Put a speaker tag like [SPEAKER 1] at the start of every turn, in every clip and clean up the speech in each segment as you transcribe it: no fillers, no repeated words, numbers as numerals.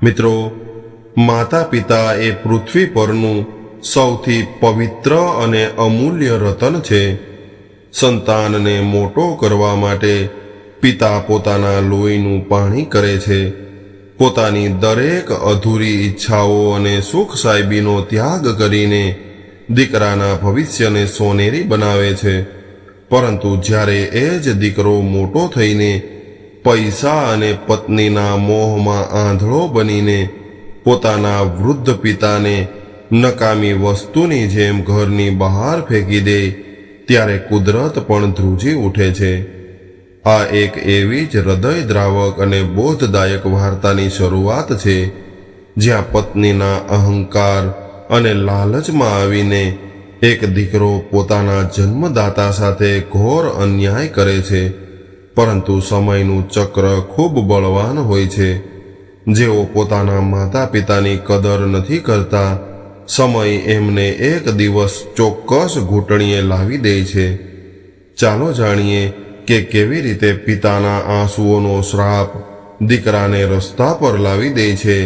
[SPEAKER 1] મિત્રો, માતા પિતા એ પૃથ્વી પરનું સૌથી પવિત્ર અને અમૂલ્ય રતન છે. સંતાનને મોટો કરવા માટે પિતા પોતાના લોહીનું પાણી કરે છે. પોતાની દરેક અધૂરી ઈચ્છાઓ અને સુખ સાહેબીનો ત્યાગ કરીને દીકરાના ભવિષ્યને સોનેરી બનાવે છે. પરંતુ જ્યારે એ જ દીકરો મોટો થઈને પૈસા અને પત્નીના મોહમાં આંધળો બનીને પોતાના વૃદ્ધ પિતાને નકામી વસ્તુની જેમ ઘરની બહાર ફેંકી દે, ત્યારે કુદરત પણ ધ્રુજી ઉઠે છે. આ એક એવી જ હૃદયદ્રાવક અને બોધદાયક વાર્તાની શરૂઆત છે, જ્યાં પત્નીના અહંકાર અને લાલચમાં આવીને એક દીકરો પોતાના જન્મદાતા સાથે ઘોર અન્યાય કરે છે. પરંતુ સમયનું ચક્ર ખૂબ બળવાન હોય છે. જેઓ પોતાના માતા પિતાની કદર નથી કરતા, સમય એમને એક દિવસ ચોક્કસ ઘૂંટણીએ લાવી દે છે. ચાલો જાણીએ કે કેવી રીતે પિતાના આંસુઓનો શ્રાપ દીકરાને રસ્તા પર લાવી દે છે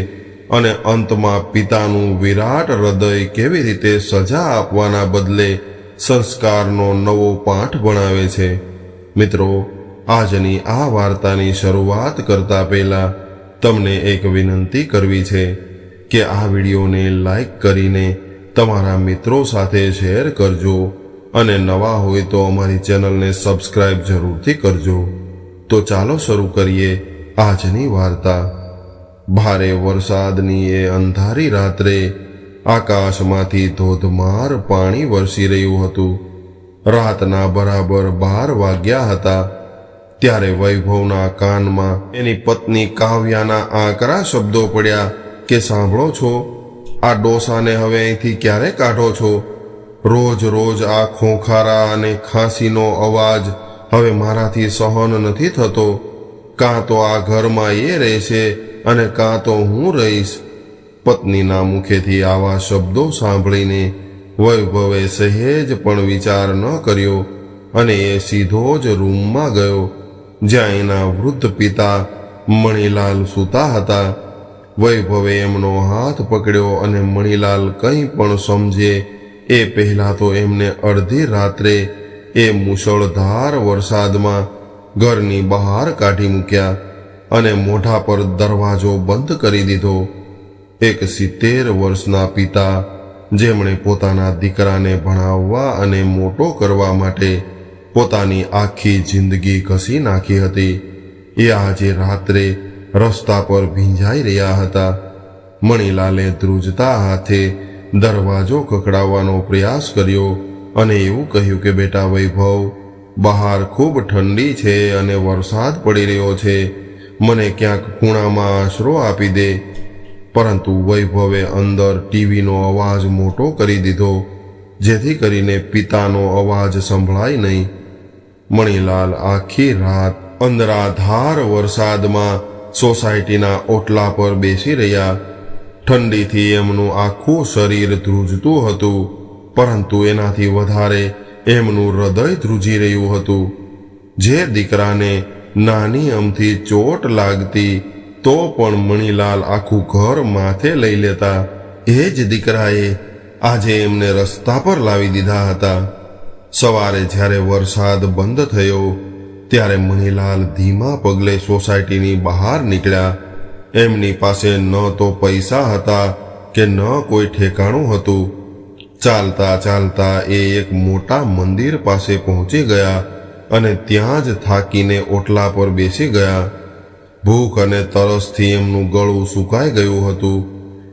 [SPEAKER 1] અને અંતમાં પિતાનું વિરાટ હૃદય કેવી રીતે સજા આપવાના બદલે સંસ્કારનો નવો પાઠ ભણાવે છે. મિત્રો, આજની આ વાર્તાની શરૂઆત કરતા પહેલા તમને એક વિનંતી કરવી છે કે આ વિડીયોને લાઈક કરીને તમારા મિત્રો સાથે શેર કરજો અને નવા હોય તો અમારી ચેનલને સબસ્ક્રાઇબ જરૂરથી કરજો. તો ચાલો શરૂ કરીએ આજની વાર્તા. ભારે વરસાદની એ અંધારી રાત્રે આકાશમાંથી ધોધમાર પાણી વરસી રહ્યું હતું. રાતના બરાબર 12 વાગ્યા હતા. ત્યારે વૈભવના કાનમાં એની પત્ની કાવ્યાના આકરા શબ્દો પડ્યા કે સાંભળો છો, આ ડોસાને હવે અહીંથી ક્યારે કાઢો છો? રોજ રોજ આ ખોખારા અને ખાંસીનો અવાજ હવે મારાથી સહન નથી થતો. કાં તો આ ઘરમાં એ રહેશે અને કાં તો હું રહીશ. પત્નીના મુખેથી આવા શબ્દો સાંભળીને વૈભવે સહેજ પણ વિચાર ન કર્યો અને એ સીધો જ રૂમમાં ગયો જ્યાં એના વૃદ્ધ પિતા મણીલાલ સૂતા હતા. વૈભવે એમનો હાથ પકડ્યો અને મણીલાલ કંઈ પણ સમજે એ પહેલાં તો એમને અડધી રાત્રે એ મુશળધાર વરસાદમાં ઘરની બહાર કાઢી મૂક્યા અને મોઢા પર દરવાજો બંધ કરી દીધો. એક 70 વર્ષના પિતા, જેમણે પોતાના દીકરાને ભણાવવા અને મોટો કરવા માટે પોતાની આખી જિંદગી ઘસી નાખી હતી, એ આજે રાત્રે રસ્તા પર ભીંજાઈ રહ્યા હતા. મણીલાલે ધ્રુજતા હાથે દરવાજો ખખડાવવાનો પ્રયાસ કર્યો અને એવું કહ્યું કે બેટા વૈભવ, બહાર ખૂબ ઠંડી છે અને વરસાદ પડી રહ્યો છે, મને ક્યાંક ખૂણામાં આશરો આપી દે. પરંતુ વૈભવે અંદર ટીવીનો અવાજ મોટો કરી દીધો, જેથી કરીને પિતાનો અવાજ સંભળાય નહીં. મણીલાલ આખી રાત અંદરાધાર વરસાદમાં સોસાયટીના ઓટલા પર બેસી રહ્યા. ઠંડીથી એમનું આખું શરીર ધ્રુજતું હતું, પરંતુ એનાથી વધારે એમનું હૃદય ધ્રુજી રહ્યું હતું. જે દીકરાને નાની અમથી ચોટ લાગતી તો પણ મણીલાલ આખું ઘર માથે લઈ લેતા, એ જ દીકરાએ આજે એમને રસ્તા પર લાવી દીધા હતા. સવારે જ્યારે વરસાદ બંધ થયો ત્યારે મણીલાલ ધીમા પગલે સોસાયટીની બહાર નીકળ્યા. એમની પાસે ન તો પૈસા હતા કે ન કોઈ ઠેકાણું હતું. ચાલતા ચાલતા એ એક મોટા મંદિર પાસે પહોંચી ગયા અને ત્યાં જ થાકીને ઓટલા પર બેસી ગયા. ભૂખ અને તરસથી એમનું ગળું સુકાઈ ગયું હતું.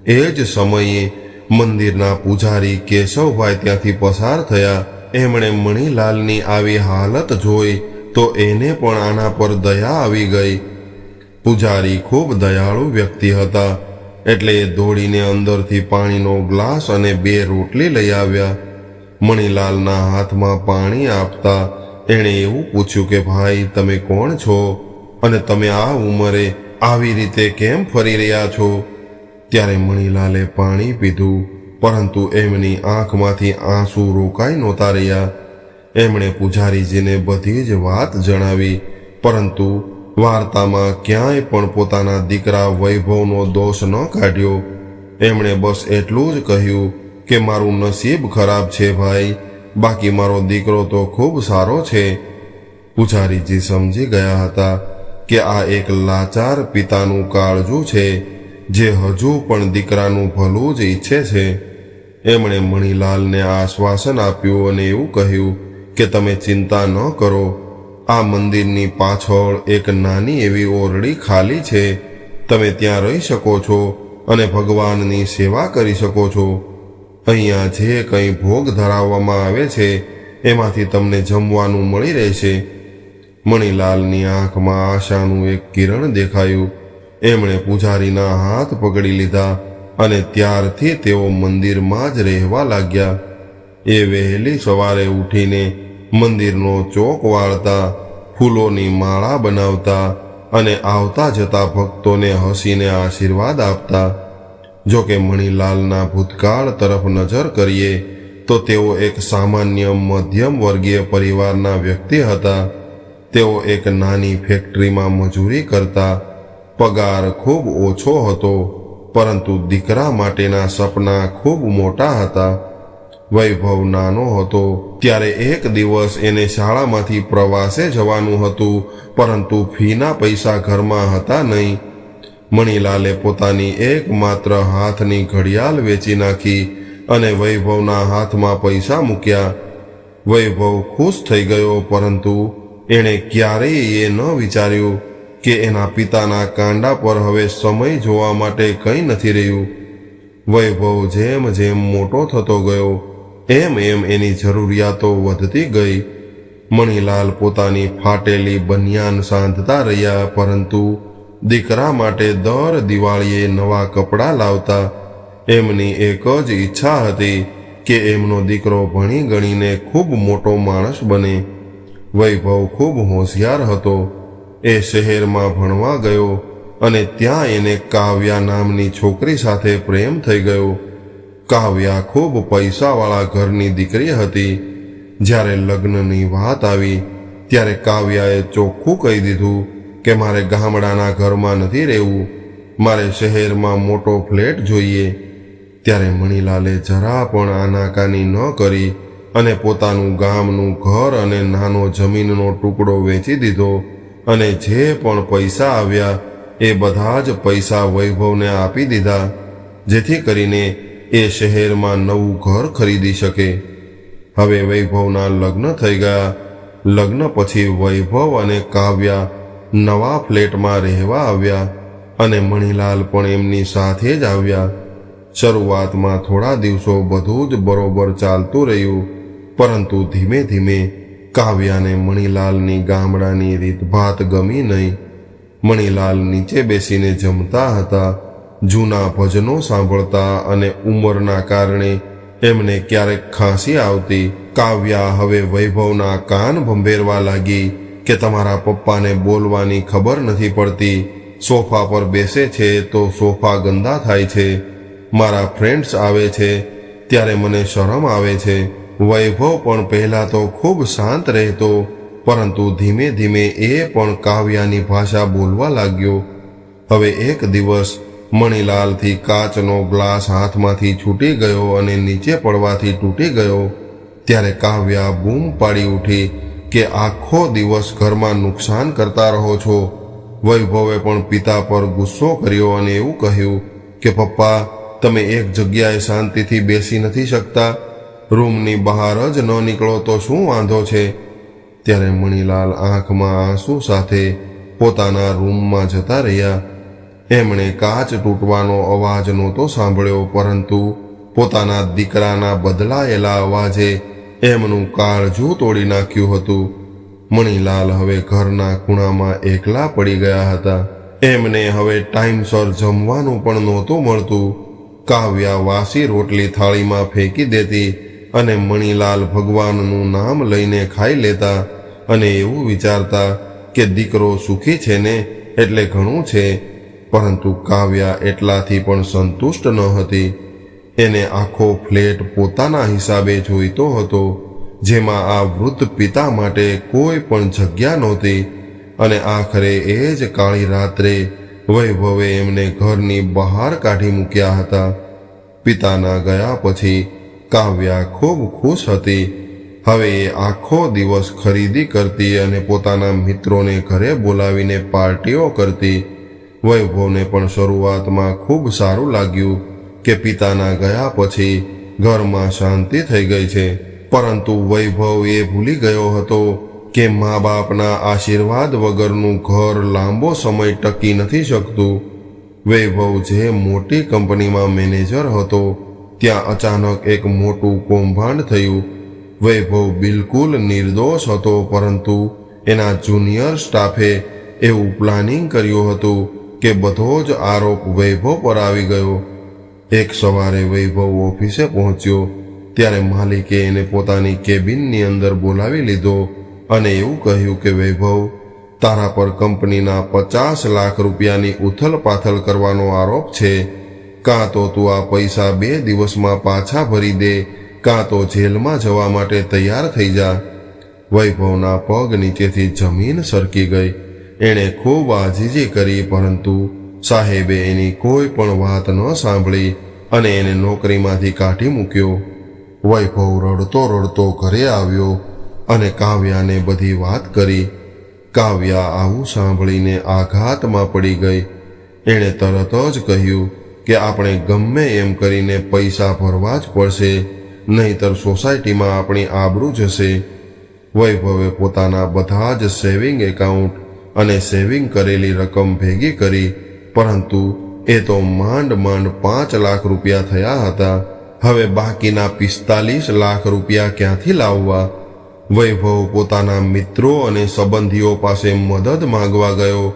[SPEAKER 1] એ જ સમયે મંદિરના પૂજારી કેશવભાઈ ત્યાંથી પસાર થયા. એમણે મણીલાલની આવી હાલત જોઈ તો એને પણ આના પર દયા આવી ગઈ. પૂજારી ખૂબ દયાળુ વ્યક્તિ હતા, એટલે એ દોડીને અંદરથી પાણીનો ગ્લાસ અને 2 રોટલી લઈ આવ્યા. મણીલાલના હાથમાં પાણી આપતા એણે એવું પૂછ્યું કે ભાઈ, તમે કોણ છો અને તમે આ ઉંમરે આવી રીતે કેમ ફરી રહ્યા છો? ત્યારે મણીલાલે પાણી પીધું, પરંતુ એમની આંખમાંથી આંસુ રોકાઈ નહોતા રહ્યા. એમણે પૂજારીજીને બધી જ વાત જણાવી, પરંતુ વાર્તામાં ક્યાંય પણ પોતાના દીકરા વૈભવનો દોષ ન કાઢ્યો. એમણે બસ એટલું જ કહ્યું કે મારું નસીબ ખરાબ છે ભાઈ, બાકી મારો દીકરો તો ખૂબ સારો છે. પૂજારીજી સમજી ગયા હતા કે આ એક લાચાર પિતાનું કાળજું છે, જે હજુ પણ દીકરાનું ભલું જ ઈચ્છે છે. એમણે મણીલાલને આશ્વાસન આપ્યું અને એવું કહ્યું કે તમે ચિંતા ન કરો, આ મંદિરની પાછળ એક નાની એવી ઓરડી ખાલી છે, તમે ત્યાં રહી શકો છો અને ભગવાનની સેવા કરી શકો છો. અહીંયા જે કંઈ ભોગ ધરાવવામાં આવે છે એમાંથી તમને જમવાનું મળી રહેશે. મણીલાલની આંખમાં આશાનું એક કિરણ દેખાયું. એમણે પૂજારીના હાથ પકડી લીધા અને ત્યારથી તેઓ મંદિરમાં જ રહેવા લાગ્યા. એ વહેલી સવારે ઉઠીને મંદિરનો ચોક વાળતા, ફૂલોની માળા બનાવતા અને આવતા જતા ભક્તોને હસીને આશીર્વાદ આપતા. જો કે મણીલાલના ભૂતકાળ તરફ નજર કરીએ તો તેઓ એક સામાન્ય મધ્યમ વર્ગીય પરિવારના વ્યક્તિ હતા. તેઓ એક નાની ફેક્ટરીમાં મજૂરી કરતા. પગાર ખૂબ ઓછો હતો, પરંતુ દીકરા માટેના સપના ખૂબ મોટા હતા. વૈભવ નાનો હતો ત્યારે એક દિવસ એને શાળામાંથી પ્રવાસે જવાનું હતું, પરંતુ ફીના પૈસા ઘરમાં હતા નહીં. મણીલાલે પોતાની એકમાત્ર હાથની ઘડિયાળ વેચી નાખી અને વૈભવના હાથમાં પૈસા મૂક્યા. વૈભવ ખુશ થઈ ગયો, પરંતુ એણે ક્યારેય એ ન વિચાર્યું કે એના પિતાના કાંડા પર હવે સમય જોવા માટે કંઈ નથી રહ્યું. વૈભવ જેમ જેમ મોટો થતો ગયો એમ એમ એની જરૂરિયાતો વધતી ગઈ. મણીલાલ પોતાની ફાટેલી બનિયાન સાંધતા રહ્યા, પરંતુ દીકરા માટે દર દિવાળીએ નવા કપડાં લાવતા. એમની એક જ ઈચ્છા હતી કે એમનો દીકરો ભણી ગણીને ખૂબ મોટો માણસ બને. વૈભવ ખૂબ હોશિયાર હતો. એ શહેરમાં ભણવા ગયો અને ત્યાં એને કાવ્યા નામની છોકરી સાથે પ્રેમ થઈ ગયો. કાવ્યા ખૂબ પૈસાવાળા ઘરની દીકરી હતી. જ્યારે લગ્નની વાત આવી ત્યારે કાવ્યાએ ચોખ્ખું કહી દીધું કે મારે ગામડાના ઘરમાં નથી રહેવું, મારે શહેરમાં મોટો ફ્લેટ જોઈએ. ત્યારે મણીલાલે જરા પણ આનાકાની ન કરી અને પોતાનું ગામનું ઘર અને નાનો જમીનનો ટુકડો વેચી દીધો અને જે પણ પૈસા આવ્યા એ બધા જ પૈસા વૈભવને આપી દીધા, જેથી કરીને એ શહેરમાં નવું ઘર ખરીદી શકે. હવે વૈભવના લગ્ન થઈ ગયા. લગ્ન પછી વૈભવ અને કાવ્યા નવા ફ્લેટમાં રહેવા આવ્યા અને મણીલાલ પણ એમની સાથે જ આવ્યા. શરૂઆતમાં થોડા દિવસો બધું જ બરોબર ચાલતું રહ્યું, પરંતુ ધીમે ધીમે કાવ્યાને મણીલાલની ગામડાની રીતભાત ગમી નહીં. મણીલાલ નીચે બેસીને જમતા હતા, જૂના ભજનો સાંભળતા અને ઉંમરના કારણે એમને ક્યારેક ખાંસી આવતી. કાવ્યા હવે વૈભવના કાન ભંભેરવા લાગી કે તમારા પપ્પાને બોલવાની ખબર નથી પડતી, સોફા પર બેસે છે તો સોફા ગંદા થાય છે, મારા ફ્રેન્ડ્સ આવે છે ત્યારે મને શરમ આવે છે. વૈભવ પણ પહેલાં તો ખૂબ શાંત રહેતો, પરંતુ ધીમે ધીમે એ પણ કાવ્યાની ભાષા બોલવા લાગ્યો. હવે એક દિવસ મણીલાલથી કાચનો ગ્લાસ હાથમાંથી છૂટી ગયો અને નીચે પડવાથી તૂટી ગયો. ત્યારે કાવ્યા બૂમ પાડી ઉઠી કે આખો દિવસ ઘરમાં નુકસાન કરતા રહો છો. વૈભવે પણ પિતા પર ગુસ્સો કર્યો અને એવું કહ્યું કે પપ્પા, તમે એક જગ્યાએ શાંતિથી બેસી નથી શકતા? રૂમની બહાર જ ન નીકળો તો શું વાંધો છે? ત્યારે મણીલાલ આંખમાં આંસુ સાથે પોતાના રૂમમાં જતા રહ્યા. એમણે કાચ તૂટવાનો અવાજ નહોતો સાંભળ્યો, પરંતુ પોતાના દીકરાના બદલાયેલા અવાજે એમનું કાળજું તોડી નાખ્યું હતું. મણીલાલ હવે ઘરના ખૂણામાં એકલા પડી ગયા હતા. એમને હવે ટાઈમસર જમવાનું પણ નહોતું મળતું. કાવ્યા વાસી રોટલી થાળીમાં ફેંકી દેતી અને મણીલાલ ભગવાનનું નામ લઈને ખાઈ લેતા અને એવું વિચારતા કે દીકરો સુખી છે ને એટલે ઘણું છે. પરંતુ કાવ્યા એટલાથી પણ સંતુષ્ટ ન હતી. એને આખો ફ્લેટ પોતાના હિસાબે જોઈતો હતો, જેમાં આ વૃદ્ધ પિતા માટે કોઈ પણ જગ્યા નહોતી. અને આખરે એ જ કાળી રાત્રે વૈભવે એમને ઘરની બહાર કાઢી મૂક્યા હતા. પિતાના ગયા પછી કાવ્યા ખૂબ ખુશ હતી. હવે એ આખો દિવસ ખરીદી કરતી અને પોતાના મિત્રોને ઘરે બોલાવીને પાર્ટીઓ કરતી. વૈભવને પણ શરૂઆતમાં ખૂબ સારું લાગ્યું કે પિતાના ગયા પછી ઘરમાં શાંતિ થઈ ગઈ છે, પરંતુ વૈભવ એ ભૂલી ગયો હતો કે મા બાપના આશીર્વાદ વગરનું ઘર લાંબો સમય ટકી નથી શકતું. વૈભવ જે મોટી કંપનીમાં મેનેજર હતો, ત્યાં અચાનક એક મોટું કૌભાંડ થયું. વૈભવ બિલકુલ નિર્દોષ હતો, પરંતુ એના જુનિયર સ્ટાફે એવું પ્લાનિંગ કર્યું હતું કે બધો જ આરોપ વૈભવ પર આવી ગયો. એક સવારે વૈભવ ઓફિસે પહોંચ્યો ત્યારે માલિકે એને પોતાની કેબિનની અંદર બોલાવી લીધો અને એવું કહ્યું કે વૈભવ, તારા પર કંપનીના 50 લાખ રૂપિયાની ઉથલપાથલ કરવાનો આરોપ છે. કાં તો તું આ પૈસા 2 દિવસમાં પાછા ભરી દે, કાં તો જેલમાં જવા માટે તૈયાર થઈ જા. વૈભવના પગ નીચેથી જમીન સરકી ગઈ. એણે ખૂબ આજીજી કરી, પરંતુ સાહેબે એની કોઈ પણ વાત ન સાંભળી અને એને નોકરીમાંથી કાઢી મૂક્યો. વૈભવ રડતો રડતો ઘરે આવ્યો અને કાવ્યાને બધી વાત કરી. કાવ્યા આવું સાંભળીને આઘાતમાં પડી ગઈ. એણે તરત જ કહ્યું કે આપણે ગમે એમ કરીને પૈસા ભરવા જ પડશે, નહીંતર સોસાયટીમાં આપણી આબરૂ જશે. વૈભવે પોતાના બધા જ સેવિંગ એકાઉન્ટ અને સેવિંગ કરેલી રકમ ભેગી કરી, પરંતુ એ તો માંડ 5 લાખ રૂપિયા થયા હતા. હવે બાકીના 45 લાખ રૂપિયા ક્યાંથી લાવવા? વૈભવ પોતાના મિત્રો અને સંબંધીઓ પાસે મદદ માંગવા ગયો,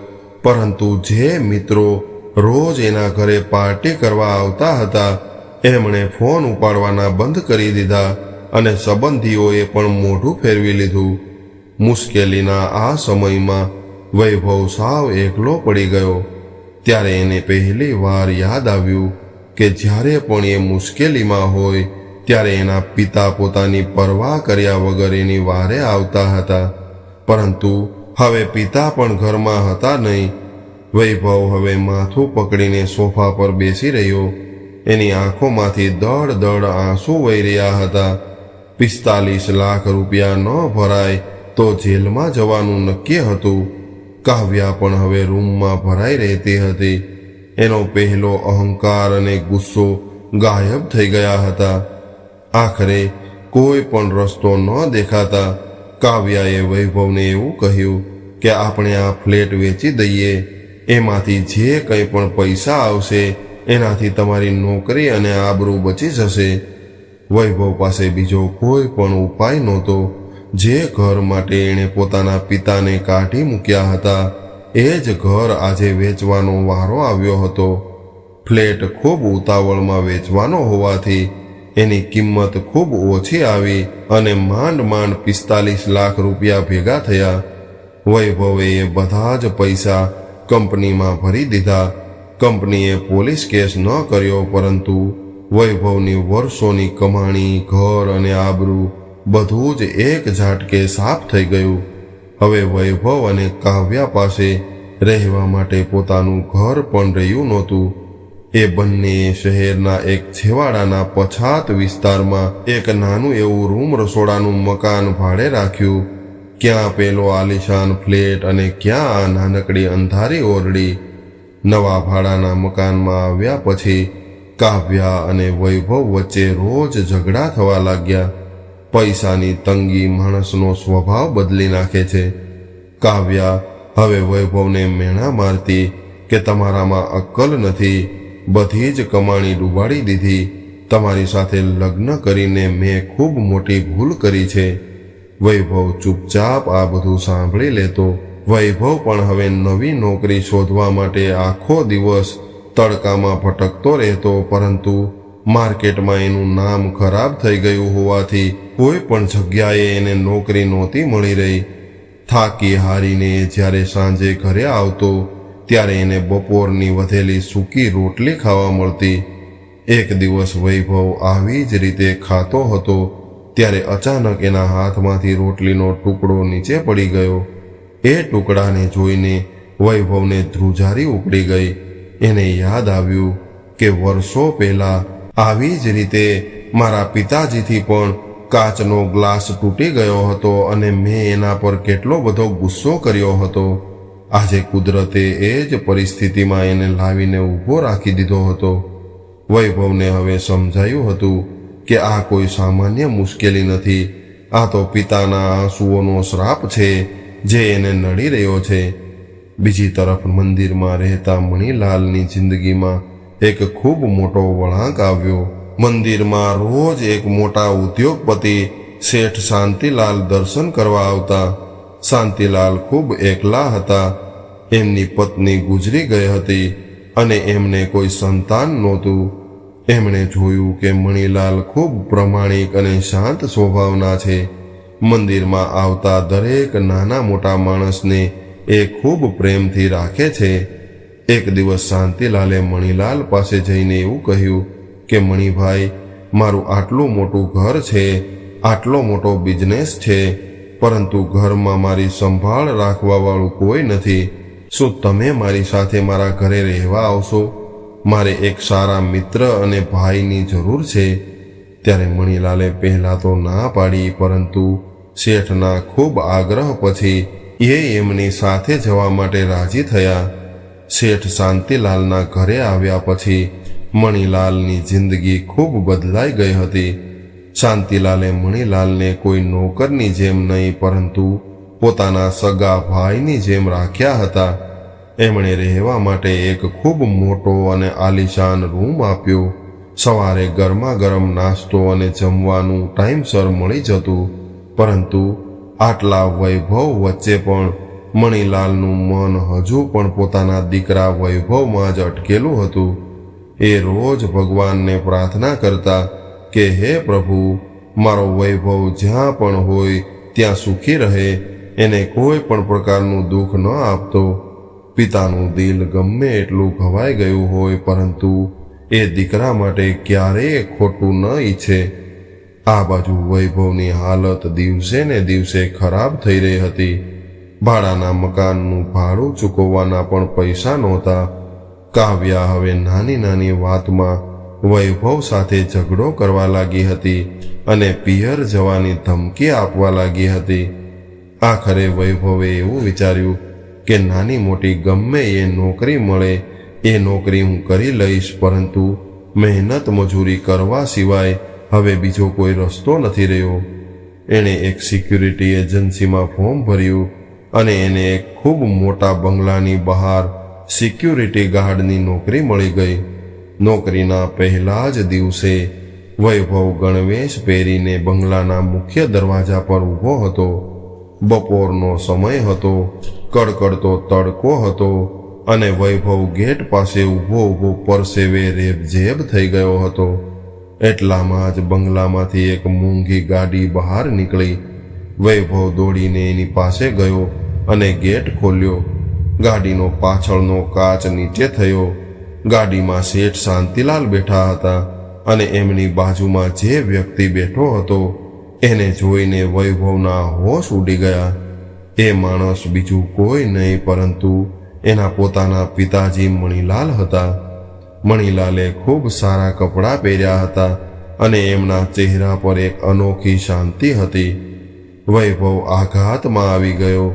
[SPEAKER 1] પરંતુ જે મિત્રો રોજ એના ઘરે પાર્ટી કરવા આવતા હતા, એમણે ફોન ઉપાડવાના બંધ કરી દીધા અને સંબંધીઓએ પણ મોઢું ફેરવી લીધું. મુશ્કેલીના આ સમયમાં વૈભવ સાવ એકલો પડી ગયો. ત્યારે એને પહેલી વાર યાદ આવ્યું કે જ્યારે પણ એ મુશ્કેલીમાં હોય ત્યારે એના પિતા પોતાની પરવા કર્યા વગર એની વારે આવતા હતા, પરંતુ હવે પિતા પણ ઘરમાં હતા નહીં. વૈભવ હવે માથું પકડીને સોફા પર બેસી રહ્યો. એની આંખોમાંથી દળ દળ આંસુ વહી રહ્યા હતા. 45 લાખ રૂપિયા ન ભરાય તો જેલમાં જવાનું નક્કી હતું. કાવ્યા પણ હવે રૂમમાં ભરાઈ રહેતી હતી. એનો પહેલો અહંકાર અને ગુસ્સો ગાયબ થઈ ગયા હતા. આખરે કોઈ પણ રસ્તો ન દેખાતા કાવ્યાએ વૈભવને એવું કહ્યું કે આપણે આ ફ્લેટ વેચી દઈએ. એમાંથી જે કંઈ પણ પૈસા આવશે એનાથી તમારી નોકરી અને આબરૂ બચી જશે. વૈભવ પાસે બીજો કોઈ પણ ઉપાય નહોતો. જે ઘર માટે એણે પોતાના પિતાને કાઢી મૂક્યા હતા, એ જ ઘર આજે વેચવાનો વારો આવ્યો હતો. ફ્લેટ ખૂબ ઉતાવળમાં વેચવાનો હોવાથી એની કિંમત ખૂબ ઓછી આવી અને માંડ 45 લાખ રૂપિયા ભેગા થયા. વૈભવે એ બધા જ પૈસા કંપનીમાં ભરી દીધા. કંપનીએ પોલીસ કેસ ન કર્યો, પરંતુ વૈભવની વર્ષોની કમાણી, ઘર અને આબરૂ બધું જ એક ઝાટકે સાફ થઈ ગયું. હવે વૈભવ અને કાવ્યા પાસે રહેવા માટે પોતાનું ઘર પણ રહ્યું નહોતું. એ બંને શહેરના એક છેવાડાના પછાત વિસ્તારમાં એક નાનું એવું રૂમ રસોડાનું મકાન ભાડે રાખ્યું. ક્યાં પેલો આલિશાન ફ્લેટ અને ક્યાં આ નાનકડી અંધારી ઓરડી. નવા ભાડાના મકાનમાં આવ્યા પછી કાવ્યા અને વૈભવ વચ્ચે રોજ ઝઘડા થવા લાગ્યા. પૈસાની તંગી માણસનો સ્વભાવ બદલી નાખે છે. કાવ્યા હવે વૈભવને મેણા મારતી કે તમારામાં અક્કલ નથી, બધી જ કમાણી ડૂબાડી દીધી. તમારી સાથે લગ્ન કરીને મેં ખૂબ મોટી ભૂલ કરી છે. વૈભવ ચૂપચાપ આ બધું સાંભળી લેતો. વૈભવ પણ હવે નવી નોકરી શોધવા માટે આખો દિવસ તડકામાં ભટકતો રહેતો, પરંતુ માર્કેટમાં એનું નામ ખરાબ થઈ ગયું હોવાથી કોઈ પણ જગ્યાએ એને નોકરી નહોતી મળી રહી. થાકી હારીને જ્યારે સાંજે ઘરે આવતો ત્યારે એને બપોરની વધેલી સૂકી રોટલી ખાવા મળતી. એક દિવસ વૈભવ આવી જ રીતે ખાતો હતો ત્યારે અચાનક એના હાથમાંથી રોટલીનો ટુકડો નીચે પડી ગયો. એ ટુકડાને જોઈને વૈભવને ધ્રુજારી ઉપડી ગઈ. એને યાદ આવ્યું કે વર્ષો પહેલા આવી જ રીતે મારા પિતાજીથી પણ કાચનો ગ્લાસ તૂટી ગયો હતો અને મેં એના પર કેટલો બધો ગુસ્સો કર્યો હતો. આજે કુદરતે એ જ પરિસ્થિતિમાં એને લાવીને ઊભો રાખી દીધો હતો. વૈભવને હવે સમજાયું હતું કે આ કોઈ સામાન્ય મુશ્કેલી નથી, આ તો પિતાના આંસુઓનો શ્રાપ છે જે એને નડી રહ્યો છે. બીજી તરફ મંદિરમાં રહેતા મણીલાલની જિંદગીમાં એક ખૂબ મોટો વળાંક આવ્યો. મંદિરમાં રોજ એક મોટા ઉદ્યોગપતિ શેઠ શાંતિલાલ દર્શન કરવા આવતા. શાંતિલાલ ખૂબ એકલા હતા. એમની પત્ની ગુજરી ગઈ હતી અને એમને કોઈ સંતાન નહોતું. એમણે જોયું કે મણીલાલ ખૂબ પ્રમાણિક અને શાંત સ્વભાવના છે. મંદિરમાં આવતા દરેક નાના મોટા માણસને એ ખૂબ પ્રેમથી રાખે છે. એક દિવસ શાંતિલાલે મણીલાલ પાસે જઈને એવું કહ્યું કે મણીભાઈ, મારું આટલું મોટું ઘર છે, આટલો મોટો બિઝનેસ છે, પરંતુ ઘરમાં મારી સંભાળ રાખવાવાળું કોઈ નથી. શું તમે મારી સાથે મારા ઘરે રહેવા આવશો? મારે એક સારા મિત્ર અને ભાઈની જરૂર છે. ત્યારે મણીલાલે પહેલાં તો ના પાડી, પરંતુ શેઠના ખૂબ આગ્રહ પછી એ એમની સાથે જવા માટે રાજી થયા. શેઠ શાંતિલાલના ઘરે આવ્યા પછી મણીલાલની જિંદગી ખૂબ બદલાઈ ગઈ હતી. શાંતિલાલે મણીલાલને કોઈ નોકરની જેમ નહીં, પરંતુ પોતાના સગા ભાઈની જેમ રાખ્યા હતા. એમણે રહેવા માટે એક ખૂબ મોટો અને આલીશાન રૂમ આપ્યો. સવારે ગરમા ગરમ નાસ્તો અને જમવાનું ટાઈમસર મળી જતું. પરંતુ આટલા વૈભવ વચ્ચે પણ મણીલાલનું મન હજુ પણ પોતાના દીકરા વૈભવમાં જ અટકેલું હતું. એ રોજ ભગવાનને પ્રાર્થના કરતા કે હે પ્રભુ, મારો વૈભવ જ્યાં પણ હોય ત્યાં સુખી રહે, એને કોઈ પણ પ્રકારનું દુઃખ ન આપતો. પિતાનું દિલ ગમે એટલું ઘવાઈ ગયું હોય, પરંતુ એ દીકરા માટે ક્યારેય ખોટું ન ઈચ્છે. આ બાજુ વૈભવની હાલત દિવસે ને દિવસે ખરાબ થઈ રહી હતી. ભાડાના મકાનનું ભાડું ચૂકવવાના પણ પૈસા નહોતા. કાવ્યા હવે નાની નાની વાતમાં વૈભવ સાથે ઝઘડો કરવા લાગી હતી અને પિયર જવાની ધમકી આપવા લાગી હતી. આખરે વૈભવે એવું વિચાર્યું કે નાની મોટી ગમે એ નોકરી મળે એ નોકરી હું કરી લઈશ, પરંતુ મહેનત મજૂરી કરવા સિવાય હવે બીજો કોઈ રસ્તો નથી રહ્યો. એણે એક સિક્યુરિટી એજન્સીમાં ફોર્મ ભર્યું અને એને એક ખૂબ મોટા બંગલાની બહાર સિક્યુરિટી ગાર્ડની નોકરી મળી ગઈ. નોકરીના પહેલા જ દિવસે વૈભવ ગણવેશ પહેરીને બંગલાના મુખ્ય દરવાજા પર ઊભો હતો. બપોરનો સમય હતો, કડકડતો તડકો હતો અને વૈભવ ગેટ પાસે ઊભો પરસેવે રેબઝેબ થઈ ગયો હતો. એટલામાં જ બંગલામાંથી એક મોંઘી ગાડી બહાર નીકળી. વૈભવ દોડીને એની પાસે ગયો અને ગેટ ખોલ્યો. ગાડીનો પાછળનો કાચ નીચે થયો. ગાડીમાં શેઠ શાંતિલાલ બેઠા હતા અને એમની બાજુમાં જે વ્યક્તિ બેઠો હતો એને જોઈને વૈભવના હોશ ઉડી ગયા. એ માણસ બીજું કોઈ નહીં, પરંતુ એના પોતાના પિતાજી મણીલાલ હતા. મણીલાલે ખૂબ સારા કપડાં પહેર્યા હતા અને એમના ચહેરા પર એક અનોખી શાંતિ હતી. વૈભવ આઘાતમાં આવી ગયો.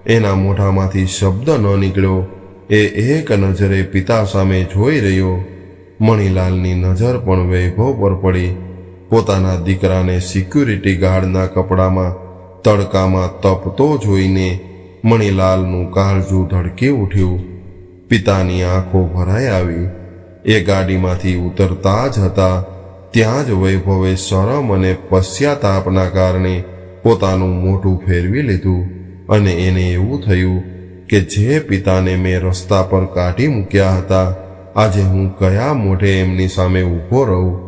[SPEAKER 1] એના મોઢામાંથી શબ્દ ન નીકળ્યો. એ એક નજરે પિતા સામે જોઈ રહ્યો. મણીલાલની નજર પણ વૈભવ પર પડી. પોતાના દીકરાને સિક્યુરિટી ગાર્ડના કપડામાં તડકામાં તપતો જોઈને મણીલાલનું કાળજું ધડકી ઉઠ્યું. પિતાની આંખો ભરાઈ આવી. એ ગાડીમાંથી ઉતરતા જ હતા ત્યાં જ વૈભવે શરમ અને પશ્ચાતાપના કારણે પોતાનું મોઢું ફેરવી લીધું અને એને એવું થયું કે જે પિતાને મેં રસ્તા પર કાઢી મૂક્યા હતા, આજે હું કયા મોઢે એમની સામે ઊભો રહું.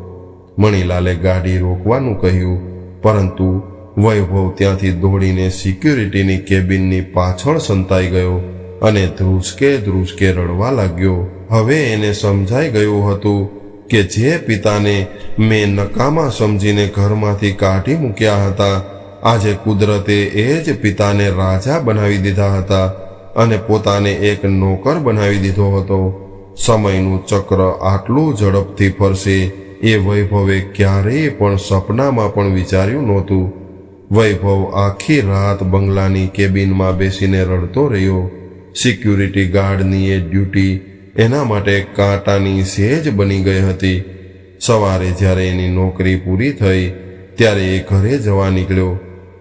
[SPEAKER 1] મણીલાલે ગાડી રોકવાનું કહ્યું, પરંતુ વૈભવ ત્યાંથી દોડીને સિક્યુરિટીની કેબિનની પાછળ સંતાઈ ગયો અને ધ્રુસકે રડવા લાગ્યો. હવે એને સમજાઈ ગયું હતું કે જે પિતાને મેં નકામા સમજીને ઘરમાંથી કાઢી મૂક્યા હતા, આજે કુદરતે એ જ પિતાને રાજા બનાવી દીધા હતા અને પોતાને એક નોકર બનાવી દીધો હતો. સમયનું ચક્ર આટલું ઝડપથી ફરશે એ વૈભવે ક્યારેય પણ સપનામાં પણ વિચાર્યું નહોતું. વૈભવ આખી રાત બંગલાની કેબિનમાં બેસીને રડતો રહ્યો. સિક્યુરિટી ગાર્ડની એ ડ્યુટી એના માટે કાંટાની સેજ બની ગઈ હતી. સવારે જ્યારે એની નોકરી પૂરી થઈ ત્યારે એ ઘરે જવા નીકળ્યો.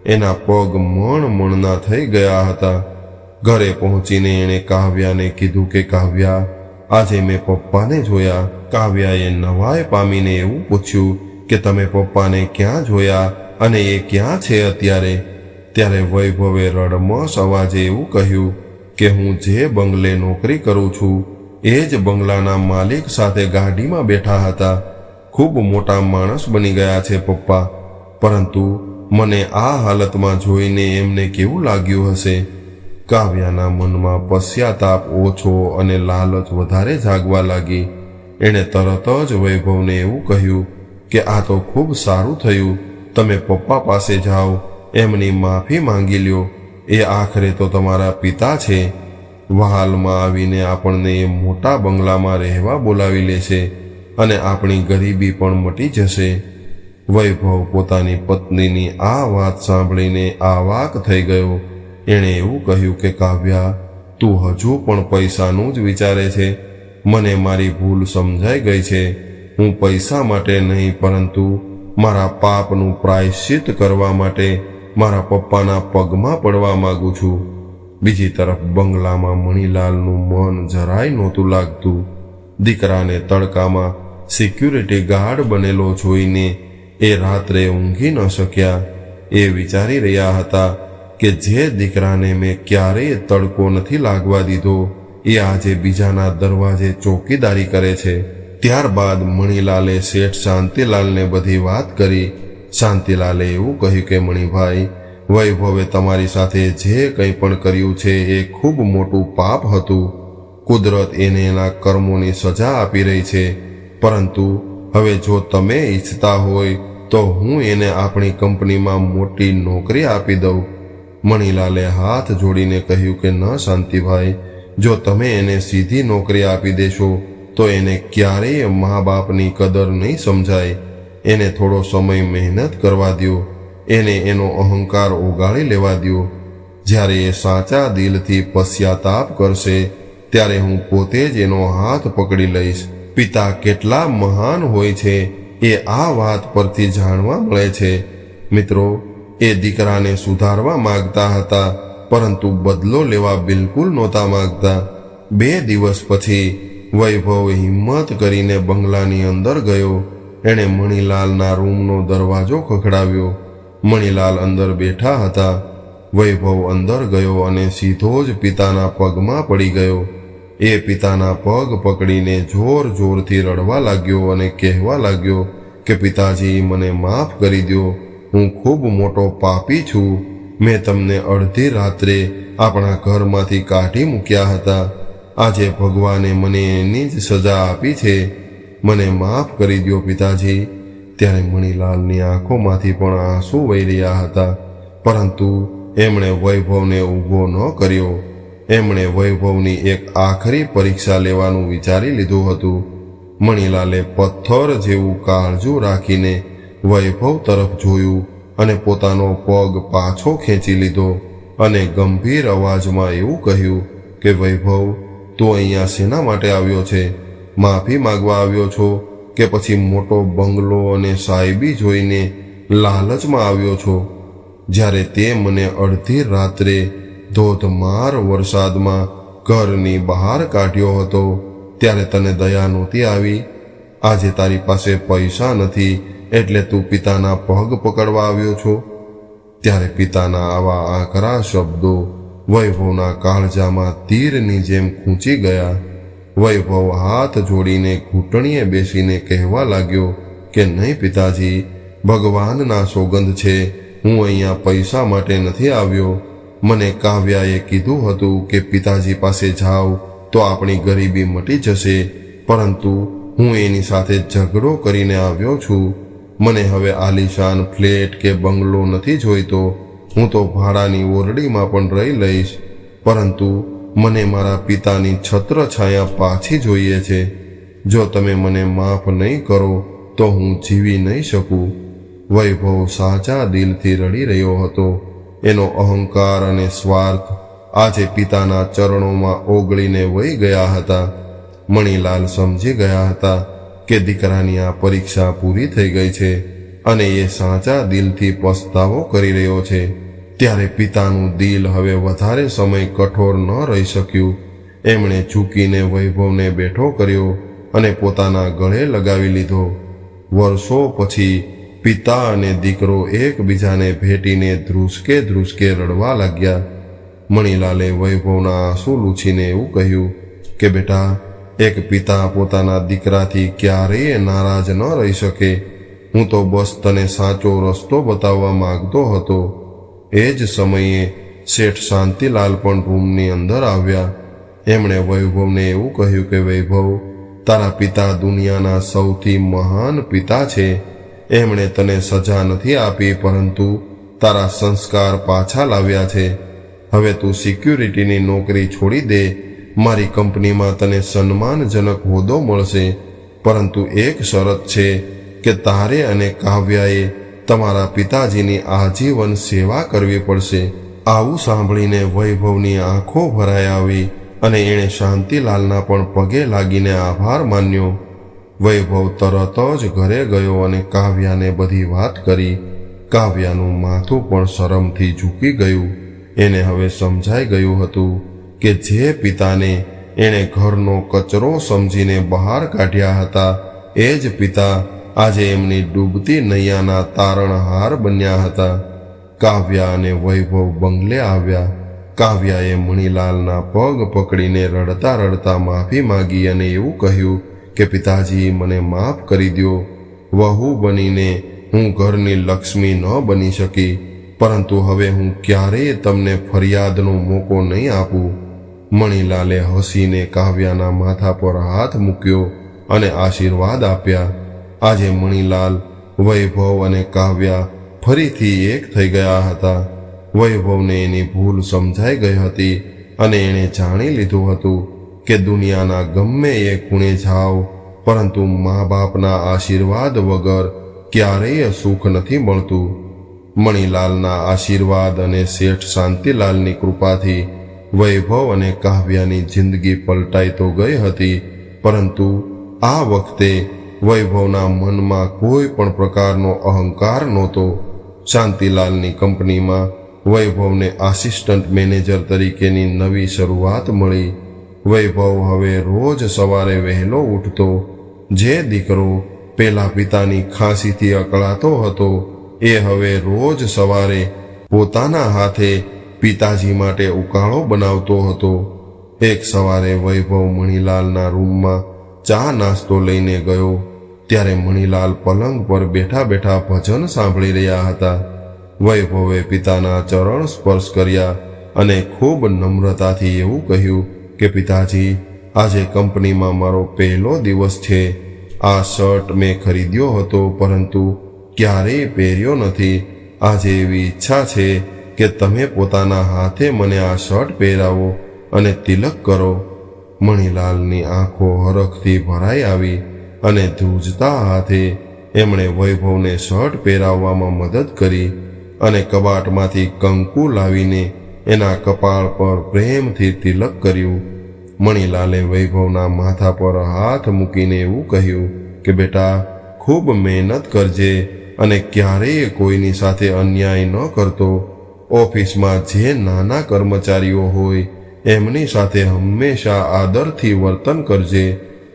[SPEAKER 1] એના પગ મણમણના થઈ ગયા હતા. ઘરે પહોંચીને એણે કાવ્યાને કીધું કે કાવ્યા, આજે મેં પપ્પાને જોયા. કાવ્યાએ નવાઈ પામીને એવું પૂછ્યું કે તમે પપ્પાને ક્યાં જોયા અને એ ક્યાં છે અત્યારે? ત્યારે વૈભવે રડમસ અવાજે એવું કહ્યું કે હું જે બંગલે નોકરી કરું છું એ જ બંગલાના માલિક સાથે ગાડીમાં બેઠા હતા. ખૂબ મોટા માણસ બની ગયા છે પપ્પા, પરંતુ મને આ હાલતમાં જોઈને એમને કેવું લાગ્યું હશે? કાવ્યાના મનમાં પશ્ચાતાપ ઓછો અને લાલચ વધારે જાગવા લાગી. એણે તરત જ વૈભવને એવું કહ્યું કે આ તો ખૂબ સારું થયું, તમે પપ્પા પાસે જાઓ, એમની માફી માંગી લ્યો. એ આખરે તો તમારા પિતા છે. વહાલમાં આવીને આપણને એ મોટા બંગલામાં રહેવા બોલાવી લેશે અને આપણી ગરીબી પણ મટી જશે. વૈભવ પોતાની પત્નીની આ વાત સાંભળીને આવાક થઈ ગયો. એણે એવું કહ્યું કે કાવ્યા, તું હજુ પણ પૈસાનું જ વિચારે છે. મને મારી ભૂલ સમજાઈ ગઈ છે. હું પૈસા માટે નહીં, પરંતુ મારા પાપનું પ્રાયશ્ચિત કરવા માટે મારા પપ્પાના પગમાં પડવા માંગુ છું. બીજી તરફ બંગલામાં મણીલાલનું મન જરાય નહોતું લાગતું. દીકરાને તડકામાં સિક્યુરિટી ગાર્ડ બનેલો જોઈને એ રાત્રે ઊંઘી ન શક્યા. એ વિચારી રહ્યા હતા કે જે દીકરાને મેં ક્યારેય તડકો નથી લાગવા દીધો એ આજે બીજાના દરવાજે ચોકીદારી કરે છે. ત્યારબાદ મણીલાલે શેઠ શાંતિલાલને બધી વાત કરી. શાંતિલાલે એવું કહ્યું કે મણીભાઈ, વૈભવે તમારી સાથે જે કંઈ પણ કર્યું છે એ ખૂબ મોટું પાપ હતું. કુદરત એને એના કર્મોની સજા આપી રહી છે, પરંતુ હવે જો તમે ઈચ્છતા હોય તો હું એને આપણી કંપનીમાં મોટી નોકરી આપી દઉં. મણીલાલે હાથ જોડીને કહ્યું કે ન શાંતિભાઈ, જો તમે એને સીધી નોકરી આપી દેશો તો એને ક્યારેય મા બાપની કદર નહીં સમજાય. એને થોડો સમય મહેનત કરવા દો. એને એનો અહંકાર ઓગાળી લેવા દો. જ્યારે એ સાચા દિલથી પશ્ચાતાપ કરશે ત્યારે હું પોતે જ એનો હાથ પકડી લઈશ. પિતા કેટલા મહાન હોય છે એ આ વાત પરથી જાણવા મળે છે. મિત્રો, એ દીકરાને સુધારવા માંગતા હતા, પરંતુ બદલો લેવા બિલકુલ નહોતા માંગતા. 2 દિવસ પછી વૈભવ હિંમત કરીને બંગલાની અંદર ગયો. એણે મણીલાલના રૂમનો દરવાજો ખખડાવ્યો. મણીલાલ અંદર બેઠા હતા. વૈભવ અંદર ગયો અને સીધો જ પિતાના પગમાં પડી ગયો. એ પિતાના પગ પકડીને જોર જોરથી રડવા લાગ્યો અને કહેવા લાગ્યો કે પિતાજી, મને માફ કરી દો. હું ખૂબ મોટો પાપી છું. મેં તમને અડધી રાત્રે આપણા ઘરમાંથી કાઢી મૂક્યા હતા. આજે ભગવાને મને એની જ સજા આપી છે. મને માફ કરી દો પિતાજી. ત્યારે મણીલાલની આંખોમાંથી પણ આંસુ વહી રહ્યા હતા, પરંતુ એમણે વૈભવને ઊભો ન કર્યો. એમણે વૈભવની એક આખરી પરીક્ષા લેવાનું વિચારી લીધું હતું. મણીલાલે પથ્થર જેવું કાળજું રાખીને વૈભવ તરફ જોયું અને પોતાનો પગ પાછો ખેંચી લીધો અને ગંભીર અવાજમાં એવું કહ્યું કે વૈભવ, તું અહીંયા શેના માટે આવ્યો છે? માફી માંગવા આવ્યો છો કે પછી મોટો બંગલો અને સાહેબી જોઈને લાલચમાં આવ્યો છો? જ્યારે તે મને અડધી રાત્રે ધોધમાર વરસાદમાં ઘરની બહાર કાઢ્યો હતો ત્યારે તને દયા નહોતી આવી? આજે તારી પાસે પૈસા નથી એટલે તું પિતાના પગ પકડવા આવ્યો છો? ત્યારે પિતાના આવા આકરા શબ્દો વૈભવના કાળજામાં તીરની જેમ ખૂંચી ગયા. વૈભવ હાથ જોડીને ઘૂંટણીએ બેસીને કહેવા લાગ્યો કે નહીં પિતાજી, ભગવાનના સોગંદ છે, હું અહીંયા પૈસા માટે નથી આવ્યો. મને કાવ્યાએ કીધું હતું કે પિતાજી પાસે જાઓ તો આપણી ગરીબી મટી જશે, પરંતુ હું એની સાથે ઝઘડો કરીને આવ્યો છું. મને હવે આલીશાન ફ્લેટ કે બંગલો નથી જોઈતો. હું તો ભાડાની ઓરડીમાં પણ રહી લઈશ, પરંતુ મને મારા પિતાની છત્રછાયા પાછી જોઈએ છે. જો તમે મને માફ નહીં કરો તો હું જીવી નહીં શકું. વૈભવ સાચા દિલથી રડી રહ્યો હતો. એનો અહંકાર અને સ્વાર્થ આજે પિતાના ચરણોમાં ઓગળીને વહી ગયા હતા. મણીલાલ સમજી ગયા હતા કે દીકરાની આ પરીક્ષા પૂરી થઈ ગઈ છે અને એ સાચા દિલથી પસ્તાવો કરી રહ્યો છે. ત્યારે પિતાનું દિલ હવે વધારે સમય કઠોર ન રહી શક્યું. એમણે ચૂકીને વૈભવને બેઠો કર્યો અને પોતાના ગળે લગાવી લીધો. વર્ષો પછી પિતા અને દીકરો એકબીજાને ભેટીને ધ્રુસકે રડવા લાગ્યા. મણીલાલે વૈભવના આંસુ લૂછીને એવું કહ્યું કે બેટા, એક પિતા પોતાના દીકરાથી ક્યારેય નારાજ ન રહી શકે. હું તો બસ તને સાચો રસ્તો બતાવવા માંગતો હતો. એ જ સમયે શેઠ શાંતિલાલ પણ રૂમની અંદર આવ્યા. એમણે વૈભવને એવું કહ્યું કે વૈભવ, તારા પિતા દુનિયાના સૌથી મહાન પિતા છે. એમણે તને સજા નથી આપી, પરંતુ તારા સંસ્કાર પાછા લાવ્યા છે. હવે તું સિક્યુરિટીની નોકરી છોડી દે. મારી કંપનીમાં તને સન્માનજનક હોદ્દો મળશે, પરંતુ એક શરત છે કે તારે અને કાવ્યાએ તમારા પિતાજીની આજીવન સેવા કરવી પડશે. આવું સાંભળીને વૈભવની આંખો ભરાઈ આવી અને એણે શાંતિલાલના પણ પગે લાગીને આભાર માન્યો. વૈભવ તરત જ ઘરે ગયો અને કાવ્યાને બધી વાત કરી. કાવ્યાનું માથું પણ શરમથી ઝૂકી ગયું. એને હવે સમજાઈ ગયું હતું કે જે પિતાને એણે ઘરનો કચરો સમજીને બહાર કાઢ્યા હતા, એ જ પિતા આજે એમની ડૂબતી નૈયાના તારણહાર બન્યા હતા. કાવ્યા અને વૈભવ બંગલે આવ્યા. કાવ્યાએ મણીલાલના પગ પકડીને રડતા રડતા માફી માંગી અને એવું કહ્યું કે પિતાજી, મને માફ કરી દો. વહુ બનીને હું ઘરની લક્ષ્મી ન બની શકી, પરંતુ હવે હું ક્યારેય તમને ફરિયાદનો મોકો નહીં આપું. મણીલાલે હસીને કાવ્યાના માથા પર હાથ મૂક્યો અને આશીર્વાદ આપ્યા. આજે મણીલાલ, વૈભવ અને કાવ્યા ફરીથી એક થઈ ગયા હતા. વૈભવને એની ભૂલ સમજાઈ ગઈ હતી અને એણે જાણી લીધું હતું કે દુનિયાના ગમે એ ખૂણે જાઓ, પરંતુ મા બાપના આશીર્વાદ વગર ક્યારેય સુખ નથી મળતું. મણીલાલના આશીર્વાદ અને શેઠ શાંતિલાલની કૃપાથી વૈભવ અને કાવ્યાની જિંદગી પલટાઈ તો ગઈ હતી, પરંતુ આ વખતે વૈભવના મનમાં કોઈ પણ પ્રકારનો અહંકાર નહોતો. શાંતિલાલની કંપનીમાં વૈભવને આસિસ્ટન્ટ મેનેજર તરીકેની નવી શરૂઆત મળી. વૈભવ હવે રોજ સવારે વહેલો ઉઠતો. જે દીકરો પેલા પિતાની ખાંસીથી અકળાતો હતો, એ હવે રોજ સવારે પોતાના હાથે પિતાજી માટે ઉકાળો બનાવતો હતો. એક સવારે વૈભવ મણીલાલના રૂમમાં ચા નાસ્તો લઈને ગયો. ત્યારે મણીલાલ પલંગ પર બેઠા બેઠા ભજન સાંભળી રહ્યા હતા. વૈભવે પિતાના ચરણ સ્પર્શ કર્યા અને ખૂબ નમ્રતાથી એવું કહ્યું કે પિતાજી, આજે કંપનીમાં મારો પહેલો દિવસ છે. આ શર્ટ મેં ખરીદ્યો હતો, પરંતુ ક્યારેય પહેર્યો નથી. આજે એવી ઈચ્છા છે કે તમે પોતાના હાથે મને આ શર્ટ પહેરાવો અને તિલક કરો. મણીલાલની આંખો હરખથી ભરાઈ આવી અને ધ્રુજતા હાથે એમણે વૈભવને શર્ટ પહેરાવવામાં મદદ કરી અને કબાટમાંથી કંકુ લાવીને એના કપાળ પર પ્રેમથી તિલક કર્યું. મણીલાલે વૈભવના માથા પર હાથ મૂકીને એવું કહ્યું કે બેટા, ખૂબ મહેનત કરજે અને ક્યારેય કોઈની સાથે અન્યાય ન કરતો. ઓફિસમાં જે નાના કર્મચારીઓ હોય એમની સાથે હંમેશા આદરથી વર્તન કરજે,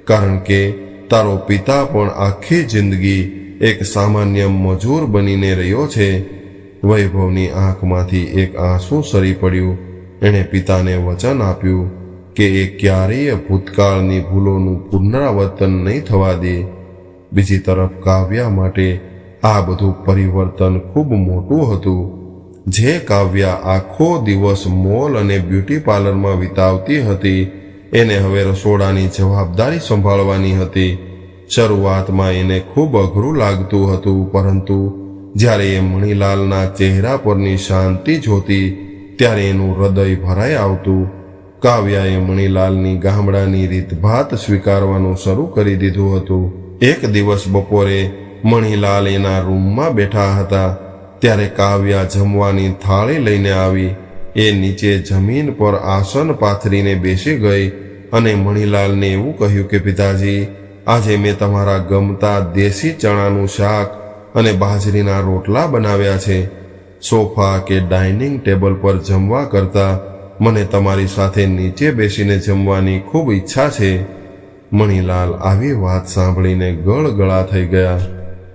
[SPEAKER 1] કારણ કે તારો પિતા પણ આખી જિંદગી એક સામાન્ય મજૂર બનીને રહ્યો છે. વૈભવની આંખમાંથી એક આંસુ સરી પડ્યું. એણે પિતાને વચન આપ્યું કે એ ક્યારેય ભૂતકાળની ભૂલોનું પુનરાવર્તન નહીં થવા દે. બીજી તરફ કાવ્યા માટે આ બધું પરિવર્તન ખૂબ મોટું હતું. જે કાવ્યા આખો દિવસ મોલ અને બ્યુટી પાર્લરમાં વિતાવતી હતી, એને હવે રસોડાની જવાબદારી સંભાળવાની હતી. શરૂઆતમાં એને ખૂબ અઘરું લાગતું હતું, પરંતુ જ્યારે એ મણીલાલના ચહેરા પરની શાંતિ જોતી ત્યારે એનું હૃદય ભરાઈ આવતું. કાવ્યાએ મણીલાલની ગામડાની રીતભાત સ્વીકારવાનું શરૂ કરી દીધું હતું. એક દિવસ બપોરે મણીલાલ એના રૂમમાં બેઠા હતા ત્યારે કાવ્યા જમવાની થાળી લઈને આવી. એ નીચે જમીન પર આસન પાથરીને બેસી ગઈ અને મણીલાલને એવું કહ્યું કે પિતાજી, આજે મેં તમારા ગમતા દેશી ચણાનું શાક અને બાજરીના રોટલા બનાવ્યા છે. સોફા કે ડાઇનિંગ ટેબલ પર જમવા કરતાં મને તમારી સાથે નીચે બેસીને જમવાની ખૂબ ઈચ્છા છે. મણીલાલ આવી વાત સાંભળીને ગળગળા થઈ ગયા.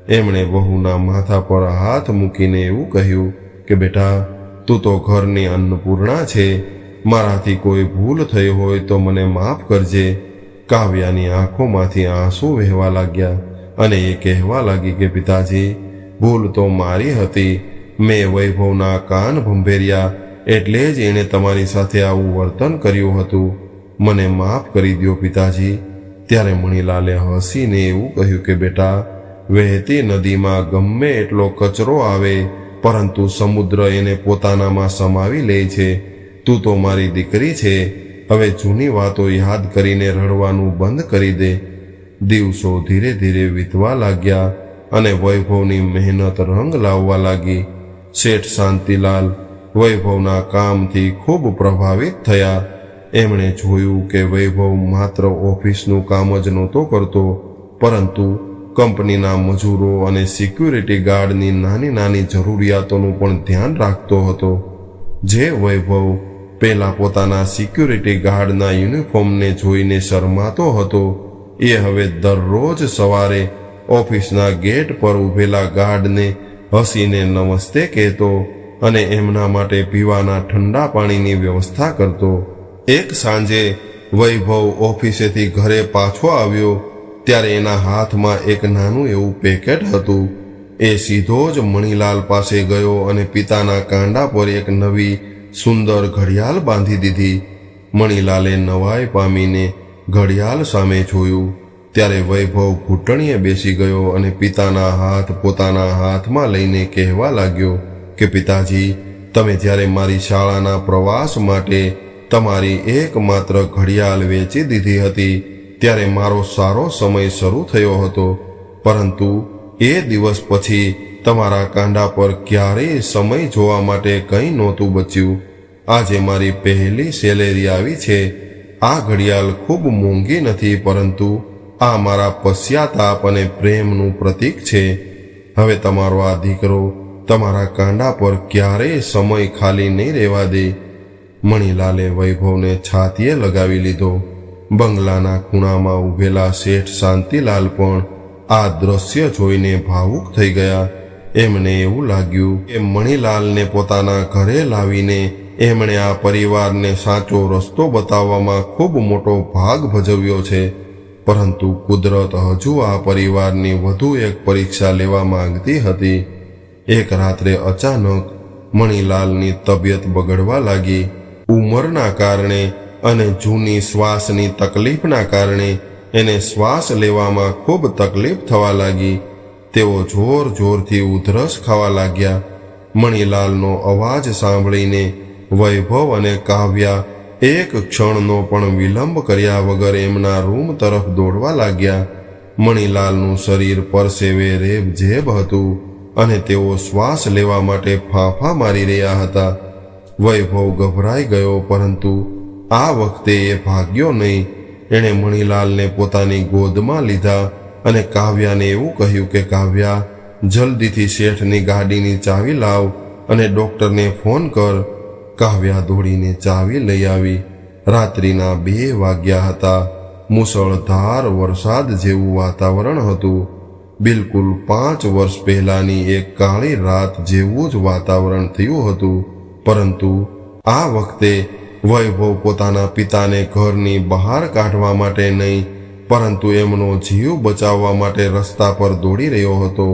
[SPEAKER 1] એમણે વહુના માથા પર હાથ મૂકીને એવું કહ્યું કે બેટા, તું તો ઘરની અન્નપૂર્ણા છે. મારાથી કોઈ ભૂલ થઈ હોય તો મને માફ કરજે. કાવ્યાની આંખોમાંથી આંસુ વહેવા લાગ્યા અને એ કહેવા લાગી કે પિતાજી, ભૂલ તો મારી હતી. મેં વૈભવના કાન ભંભેર્યા એટલે જ એણે તમારી સાથે આવું વર્તન કર્યું હતું. મને માફ કરી દો પિતાજી. ત્યારે મણીલાલે હસીને એવું કહ્યું કે બેટા, વહેતી નદીમાં ગમે એટલો કચરો આવે પરંતુ સમુદ્ર એને પોતાનામાં સમાવી લે છે. તું તો મારી દીકરી છે. હવે જૂની વાતો યાદ કરીને રડવાનું બંધ કરી દે. દિવસો ધીરે ધીરે વીતવા લાગ્યા અને વૈભવની મહેનત રંગ લાવવા લાગી. શેઠ શાંતિલાલ વૈભવના કામથી ખૂબ પ્રભાવિત થયા. એમણે જોયું કે વૈભવ માત્ર ઓફિસનું કામ જ નહોતો કરતો, પરંતુ કંપનીના મજૂરો અને સિક્યુરિટી ગાર્ડની નાની નાની જરૂરિયાતોનું પણ ધ્યાન રાખતો હતો. જે વૈભવ પહેલા પોતાના સિક્યુરિટી ગાર્ડના યુનિફોર્મને જોઈને શરમાતો હતો, એ હવે દરરોજ સવારે ઓફિસના ગેટ પર ઊભેલા ગાર્ડને હસીને નમસ્તે કહેતો અને એમના માટે પીવાના ઠંડા પાણીની વ્યવસ્થા કરતો. એક સાંજે વૈભવ ઓફિસેથી ઘરે પાછો આવ્યો ત્યારે એના હાથમાં એક નાનું એવું પેકેટ હતું. એ સીધો જ મણીલાલ પાસે ગયો અને પિતાના કાંડા પર એક નવી સુંદર ઘડિયાળ બાંધી દીધી. મણીલાલે નવાઈ પામીને ઘડિયાળ સામે જોયું ત્યારે વૈભવ ઘૂંટણીએ બેસી ગયો અને પિતાના હાથ પોતાના હાથમાં લઈને કહેવા લાગ્યો કે પિતાજી, તમે જ્યારે મારી શાળાના પ્રવાસ માટે તમારી એકમાત્ર ઘડિયાળ વેચી દીધી હતી ત્યારે મારો સારો સમય શરૂ થયો હતો, પરંતુ એ દિવસ પછી તમારા કાંડા પર ક્યારેય સમય જોવા માટે કંઈ નહોતું બચ્યું. આજે મારી પહેલી સેલેરી આવી છે. આ ઘડિયાળ ખૂબ મોંઘી નથી, પરંતુ આ મારા પશ્ચાતાપ અને પ્રેમનું પ્રતીક છે. હવે તમારો આ દીકરો તમારા કાંડા પર ક્યારેય સમય ખાલી નહીં રહેવા દે. મણીલાલે વૈભવને છાતીએ લગાવી લીધો. બંગલાના ખૂણામાં ઊભેલા શેઠ શાંતિલાલ પણ આ દ્રશ્ય જોઈને ભાવુક થઈ ગયા. એમને એવું લાગ્યું કે મણીલાલને પોતાના ઘરે લાવીને એમણે આ પરિવારને સાચો રસ્તો બતાવવામાં ખૂબ મોટો ભાગ ભજવ્યો છે. પરંતુ કુદરત હજુ આ પરિવારની વધુ એક પરીક્ષા લેવા માંગતી હતી. એક રાત્રે અચાનક મણીલાલની તબિયત બગડવા લાગી. ઉંમરના કારણે અને જૂની શ્વાસની તકલીફના કારણે એને શ્વાસ લેવામાં ખૂબ તકલીફ થવા લાગી. તેઓ જોર જોરથી ઉધરસ ખાવા લાગ્યા. મણીલાલનો અવાજ સાંભળીને વૈભવ અને કાવ્યા એક ક્ષણનો પણ વિલંબ કર્યા વગર એમના રૂમ તરફ દોડવા લાગ્યા. મણીલાલનું શરીર પરસેવે રેબઝેબ હતું અને તેઓ શ્વાસ લેવા માટે ફાંફા મારી રહ્યા હતા. વૈભવ ગભરાઈ ગયો, પરંતુ આ વખતે એ ભાગ્યો નહીં. એણે મણીલાલને પોતાની ગોદમાં લીધા અને કાવ્યાને એવું કહ્યું કે કાવ્યા, જલ્દીથી શેઠની ગાડીની ચાવી લાવ અને ડૉક્ટરને ફોન કર. કાવ્યા દોડીને ચાવી લઈ આવી. રાત્રિના 2 વાગ્યા હતા. મુસળધાર વરસાદ જેવું વાતાવરણ હતું. બિલકુલ 5 વર્ષ પહેલાની એક કાળી રાત જેવું જ વાતાવરણ થયું હતું. પરંતુ આ વખતે વૈભવ પોતાના પિતાને ઘરની બહાર કાઢવા માટે નહીં, પરંતુ એમનો જીવ બચાવવા માટે રસ્તા પર દોડી રહ્યો હતો.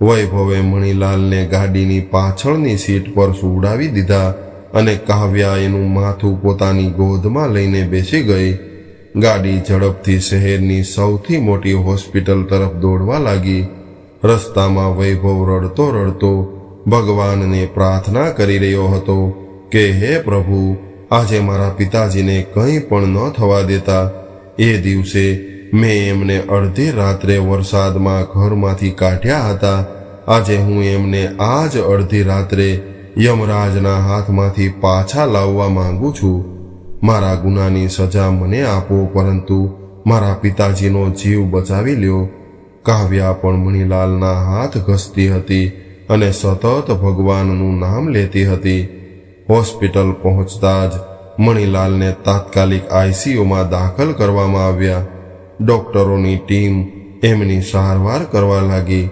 [SPEAKER 1] વૈભવે મણીલાલને ગાડીની પાછળની સીટ પર સુવડાવી દીધા અને કાવ્યા એનું માથું પોતાની ગોદમાં લઈને બેસી ગઈ. ગાડી ઝડપથી શહેરની સૌથી મોટી હોસ્પિટલ તરફ દોડવા લાગી. રસ્તામાં વૈભવ રડતો રડતો ભગવાનને પ્રાર્થના કરી રહ્યો હતો કે હે પ્રભુ, આજે મારા પિતાજીને કંઈ પણ ન થવા દેતા. એ દિવસે મેં એમને અડધી રાત્રે વરસાદમાં ઘરમાંથી કાઢ્યા હતા. આજે હું એમને આ જ અડધી રાત્રે યમરાજના હાથમાંથી પાછા લાવવા માંગુ છું. મારા ગુનાની સજા મને આપો, પરંતુ મારા પિતાજીનો જીવ બચાવી લ્યો. કાવ્યા પણ મણીલાલના હાથ ઘસતી હતી અને સતત ભગવાનનું નામ લેતી હતી. હોસ્પિટલ પહોંચતા જ મણીલાલને તાત્કાલિક આઈસીયુમાં દાખલ કરવામાં આવ્યા. ડોક્ટરોની ટીમ એમની સારવાર કરવા લાગી.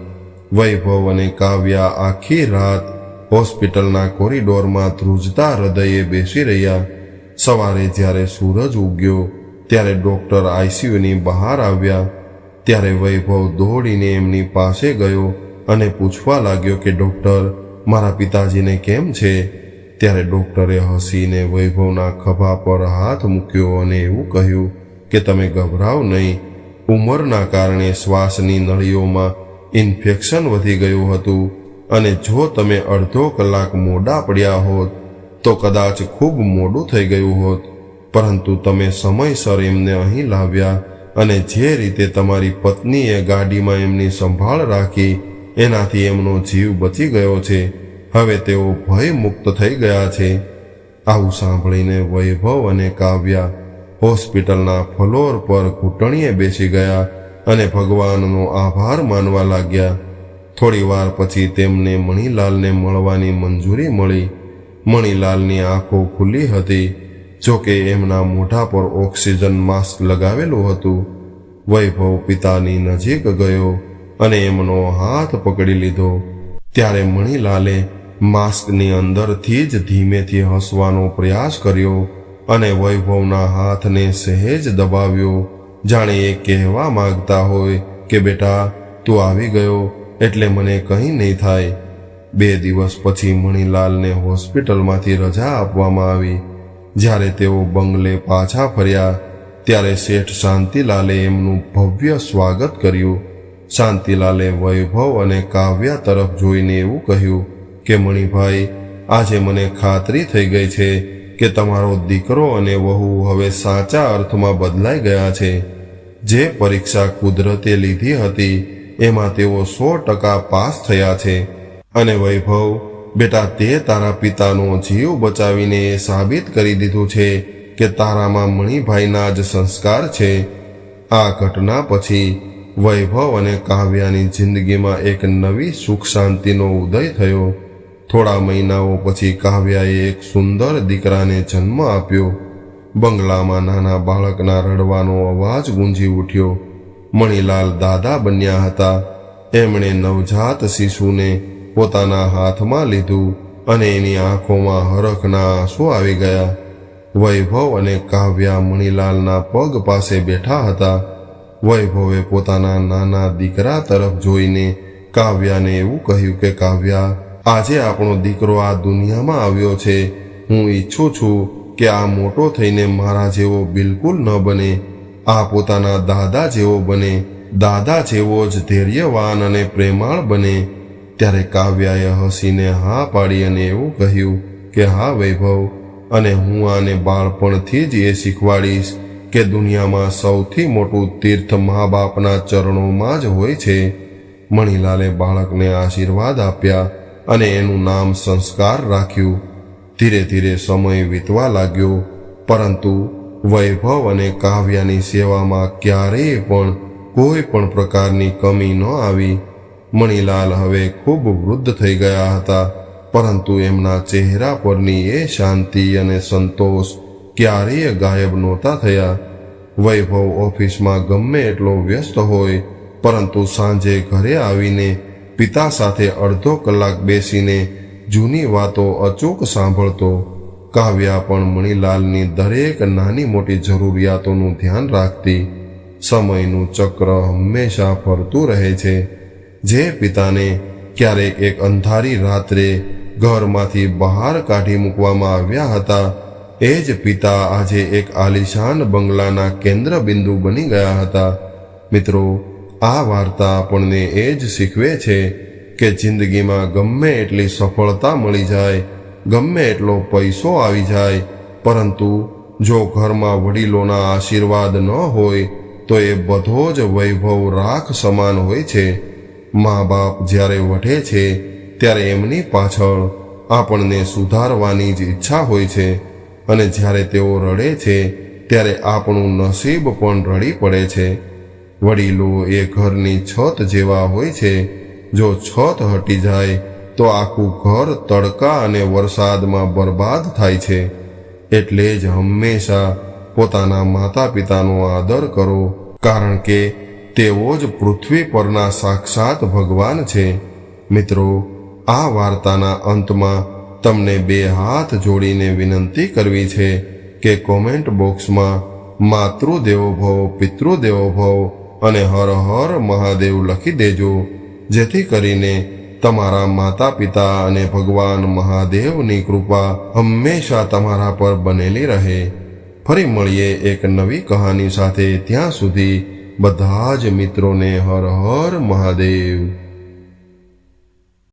[SPEAKER 1] વૈભવ અને કાવ્યા આખી રાત હોસ્પિટલના કોરિડોરમાં ધ્રુજતા હૃદયે બેસી રહ્યા. સવારે જ્યારે સૂરજ ઉગ્યો ત્યારે ડોક્ટર આઈસીયુની બહાર આવ્યા. ત્યારે વૈભવ દોડીને એમની પાસે ગયો અને પૂછવા લાગ્યો કે ડોક્ટર, મારા પિતાજીને કેમ છે? ત્યારે ડોક્ટરે હસીને વૈભવના ખભા પર હાથ મૂક્યો અને એવું કહ્યું કે તમે ગભરાઓ નહીં. ઉંમરના કારણે શ્વાસની નળીઓમાં ઇન્ફેક્શન વધી ગયું હતું અને જો તમે અડધો કલાક મોડા પડ્યા હોત તો કદાચ ખૂબ મોડું થઈ ગયું હોત. પરંતુ તમે સમયસર એમને અહીં લાવ્યા અને જે રીતે તમારી પત્નીએ ગાડીમાં એમની સંભાળ રાખી એનાથી એમનો જીવ બચી ગયો છે. હવે તેઓ ભયમુક્ત થઈ ગયા છે. આવું સાંભળીને વૈભવ અને કાવ્યા હોસ્પિટલના ફ્લોર પર ઘૂંટણીએ બેસી ગયા અને ભગવાનનો આભાર માનવા લાગ્યા. થોડી વાર પછી તેમને મણીલાલને મળવાની મંજૂરી મળી. મણીલાલની આંખો ખુલ્લી હતી, જોકે એમના મોઢા પર ઓક્સિજન માસ્ક લગાવેલું હતું. વૈભવ પિતાની નજીક ગયો અને એમનો હાથ પકડી લીધો. ત્યારે મણીલાલે માસ્કની અંદરથી જ ધીમેથી હસવાનો પ્રયાસ કર્યો અને વૈભવના હાથને સહેજ દબાવ્યો, જાણે એ કહેવા માંગતા હોય કે બેટા, તું આવી ગયો એટલે મને કંઈ નહીં થાય. 2 દિવસ પછી મણીલાલને હોસ્પિટલમાંથી રજા આપવામાં આવી. જ્યારે તેઓ બંગલે પાછા ફર્યા ત્યારે શેઠ શાંતિલાલે એમનું ભવ્ય સ્વાગત કર્યું. શાંતિલાલે વૈભવ અને કાવ્યા તરફ જોઈને એવું કહ્યું કે મણીભાઈ, આજે મને ખાતરી થઈ ગઈ છે કે તમારો દીકરો અને વહુ હવે સાચા અર્થમાં બદલાઈ ગયા છે. જે પરીક્ષા કુદરતે લીધી હતી એમાં તેઓ 100% પાસ થયા છે. અને વૈભવ બેટા, તે તારા પિતાનો જીવ બચાવીને એ સાબિત કરી દીધું છે કે તારામાં મણીભાઈના જ સંસ્કાર છે. આ ઘટના પછી વૈભવ અને કાવ્યાની જિંદગીમાં એક નવી સુખ શાંતિનો ઉદય થયો. થોડા મહિનાઓ પછી કાવ્યાએ એક સુંદર દીકરાને જન્મ આપ્યો. બંગલામાં નાના બાળકના રડવાનો અવાજ ગુંજી ઉઠ્યો. મણીલાલ દાદા બન્યા હતા. એમણે નવજાત શિશુને પોતાના હાથમાં લીધું અને એની આંખોમાં હરખના આંસુ આવી ગયા. વૈભવ અને કાવ્યા મણીલાલના પગ પાસે બેઠા હતા. વૈભવે પોતાના નાના દીકરા તરફ જોઈને કાવ્યાને એવું કહ્યું કે કાવ્યા, આજે આપણો દીકરો આ દુનિયામાં આવ્યો છે. હું ઈચ્છું છું કે આ મોટો થઈને મારા જેવો બિલકુલ ન બને. આ પોતાના દાદા જેવો બને, દાદા જેવો જ ધૈર્યવાન અને પ્રેમાળ બને. ત્યારે કાવ્યાએ હસીને હા પાડી અને એવું કહ્યું કે હા વૈભવ, અને હું આને બાળપણથી જ એ શીખવાડીશ કે દુનિયામાં સૌથી મોટું તીર્થ મા બાપના ચરણોમાં જ હોય છે. મણીલાલે બાળકને આશીર્વાદ આપ્યા અને એનું નામ સંસ્કાર રાખ્યું. ધીરે ધીરે સમય વીતવા લાગ્યો, પરંતુ વૈભવ અને કાવ્યાની સેવામાં ક્યારેય પણ કોઈ પણ પ્રકારની કમી ન આવી. મણીલાલ હવે ખૂબ વૃદ્ધ થઈ ગયા હતા, પરંતુ એમના ચહેરા પરની એ શાંતિ અને સંતોષ ક્યારેય ગાયબ નહોતા થયા. વૈભવ ઓફિસમાં ગમે એટલો વ્યસ્ત હોય, પરંતુ સાંજે ઘરે આવીને પિતા સાથે અડધો કલાક બેસીને જૂની વાતો અચૂક સાંભળતો. કાવ્યા પણ મણીલાલની દરેક નાની મોટી જરૂરિયાતોનું ધ્યાન રાખતી. સમયનું ચક્ર હંમેશા ફરતું રહે છે. જે પિતાને ક્યારેક એક અંધારી રાત્રે ઘરમાંથી બહાર કાઢી મૂકવામાં આવ્યા હતા, એ જ પિતા આજે એક આલિશાન બંગલાના કેન્દ્ર બિંદુ બની ગયા હતા. મિત્રો, આ વાર્તા આપણને એ જ શીખવે છે કે જિંદગીમાં ગમે એટલી સફળતા મળી જાય, ગમે એટલો પૈસો આવી જાય, પરંતુ જો ઘરમાં વડીલોના આશીર્વાદ ન હોય તો એ બધો જ વૈભવ રાખ સમાન હોય છે. મા બાપ જ્યારે વઢે છે ત્યારે એમની પાછળ આપણને સુધારવાની જ ઈચ્છા હોય છે, અને જ્યારે તેઓ રડે છે ત્યારે આપણું નસીબ પણ રડી પડે છે. વડીલો એ ઘરની છત જેવા હોય છે. જો છત હટી જાય તો આખું ઘર તડકા અને વરસાદમાં બરબાદ થાય છે. એટલે જ હંમેશા પોતાના માતા પિતાનો આદર કરો, કારણ કે તેઓ જ પૃથ્વી પરના સાક્ષાત ભગવાન છે. મિત્રો, આ વાર્તાના અંતમાં તમને 2 હાથ જોડીને વિનંતી કરવી છે કે કોમેન્ટ બોક્સમાં માતૃદેવો ભવ, પિતૃદેવો ભવ અને હર હર મહાદેવ લખી દેજો, જેથી કરીને તમારા માતા પિતા અને ભગવાન મહાદેવની કૃપા હંમેશા તમારા પર બનેલી રહે. ફરી મળીએ એક નવી કહાની સાથે. ત્યાં સુધી બધા જ મિત્રોને હર હર મહાદેવ.